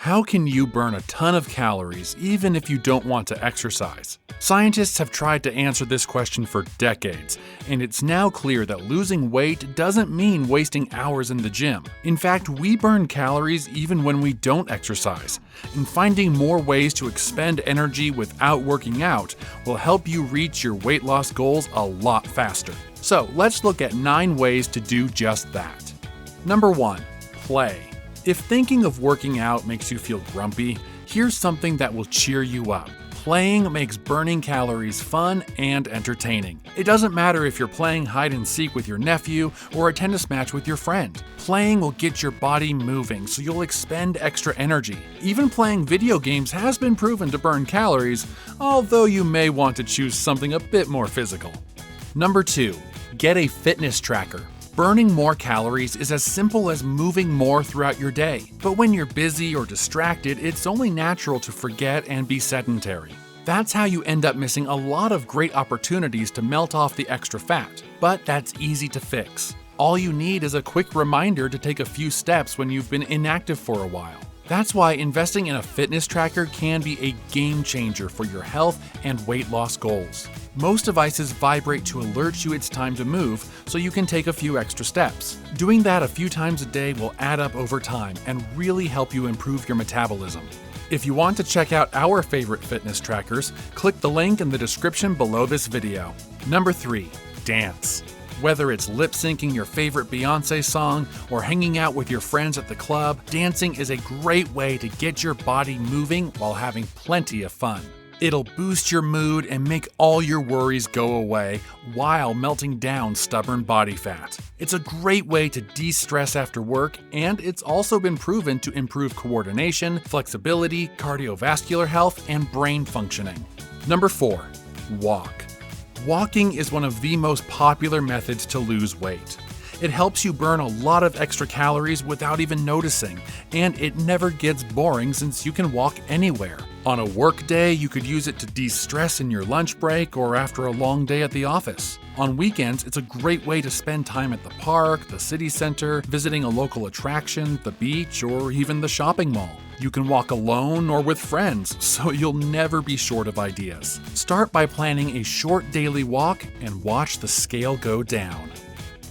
How can you burn a ton of calories even if you don't want to exercise? Scientists have tried to answer this question for decades, and it's now clear that losing weight doesn't mean wasting hours in the gym. In fact, we burn calories even when we don't exercise, and finding more ways to expend energy without working out will help you reach your weight loss goals a lot faster. So let's look at 9 ways to do just that. Number 1. Play. If thinking of working out makes you feel grumpy, here's something that will cheer you up. Playing makes burning calories fun and entertaining. It doesn't matter if you're playing hide and seek with your nephew or a tennis match with your friend. Playing will get your body moving, so you'll expend extra energy. Even playing video games has been proven to burn calories, although you may want to choose something a bit more physical. Number 2. Get a fitness tracker. Burning more calories is as simple as moving more throughout your day. But when you're busy or distracted, it's only natural to forget and be sedentary. That's how you end up missing a lot of great opportunities to melt off the extra fat. But that's easy to fix. All you need is a quick reminder to take a few steps when you've been inactive for a while. That's why investing in a fitness tracker can be a game changer for your health and weight loss goals. Most devices vibrate to alert you it's time to move, so you can take a few extra steps. Doing that a few times a day will add up over time and really help you improve your metabolism. If you want to check out our favorite fitness trackers, click the link in the description below this video. Number 3. Dance. Whether it's lip-syncing your favorite Beyoncé song or hanging out with your friends at the club, dancing is a great way to get your body moving while having plenty of fun. It'll boost your mood and make all your worries go away while melting down stubborn body fat. It's a great way to de-stress after work, and it's also been proven to improve coordination, flexibility, cardiovascular health, and brain functioning. Number 4. Walk. Walking is one of the most popular methods to lose weight. It helps you burn a lot of extra calories without even noticing, and it never gets boring since you can walk anywhere. On a work day, you could use it to de-stress in your lunch break or after a long day at the office. On weekends, it's a great way to spend time at the park, the city center, visiting a local attraction, the beach, or even the shopping mall. You can walk alone or with friends, so you'll never be short of ideas. Start by planning a short daily walk and watch the scale go down.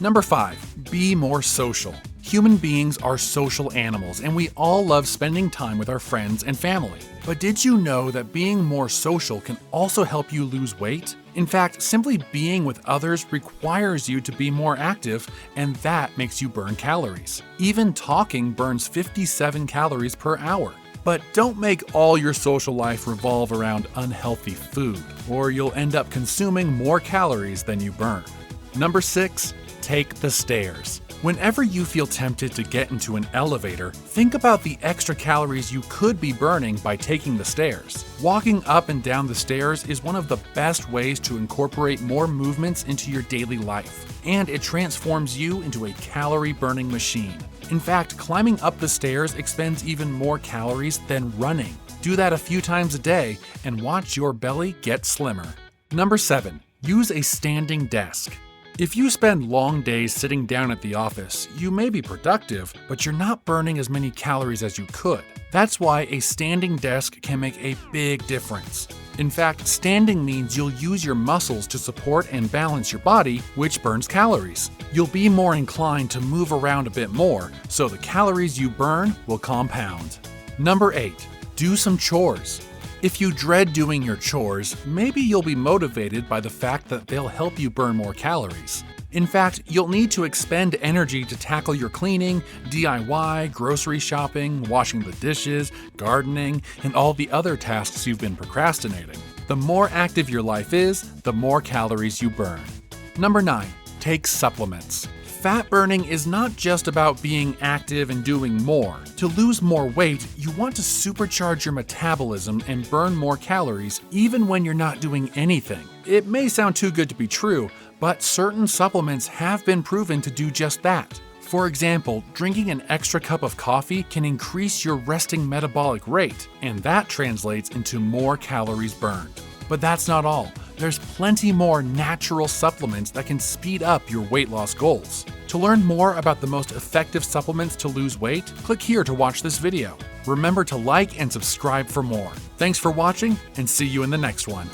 Number 5. Be more social. Human beings are social animals, and we all love spending time with our friends and family. But did you know that being more social can also help you lose weight? In fact, simply being with others requires you to be more active, and that makes you burn calories. Even talking burns 57 calories per hour. But don't make all your social life revolve around unhealthy food, or you'll end up consuming more calories than you burn. Number 6. Take the stairs. Whenever you feel tempted to get into an elevator, think about the extra calories you could be burning by taking the stairs. Walking up and down the stairs is one of the best ways to incorporate more movements into your daily life, and it transforms you into a calorie-burning machine. In fact, climbing up the stairs expends even more calories than running. Do that a few times a day and watch your belly get slimmer. Number 7. Use a standing desk. If you spend long days sitting down at the office, you may be productive, but you're not burning as many calories as you could. That's why a standing desk can make a big difference. In fact, standing means you'll use your muscles to support and balance your body, which burns calories. You'll be more inclined to move around a bit more, so the calories you burn will compound. Number 8. Do some chores. If you dread doing your chores, maybe you'll be motivated by the fact that they'll help you burn more calories. In fact, you'll need to expend energy to tackle your cleaning, DIY, grocery shopping, washing the dishes, gardening, and all the other tasks you've been procrastinating. The more active your life is, the more calories you burn. Number 9. Take supplements. Fat burning is not just about being active and doing more. To lose more weight, you want to supercharge your metabolism and burn more calories even when you're not doing anything. It may sound too good to be true, but certain supplements have been proven to do just that. For example, drinking an extra cup of coffee can increase your resting metabolic rate, and that translates into more calories burned. But that's not all. There's plenty more natural supplements that can speed up your weight loss goals. To learn more about the most effective supplements to lose weight, click here to watch this video. Remember to like and subscribe for more. Thanks for watching, and see you in the next one.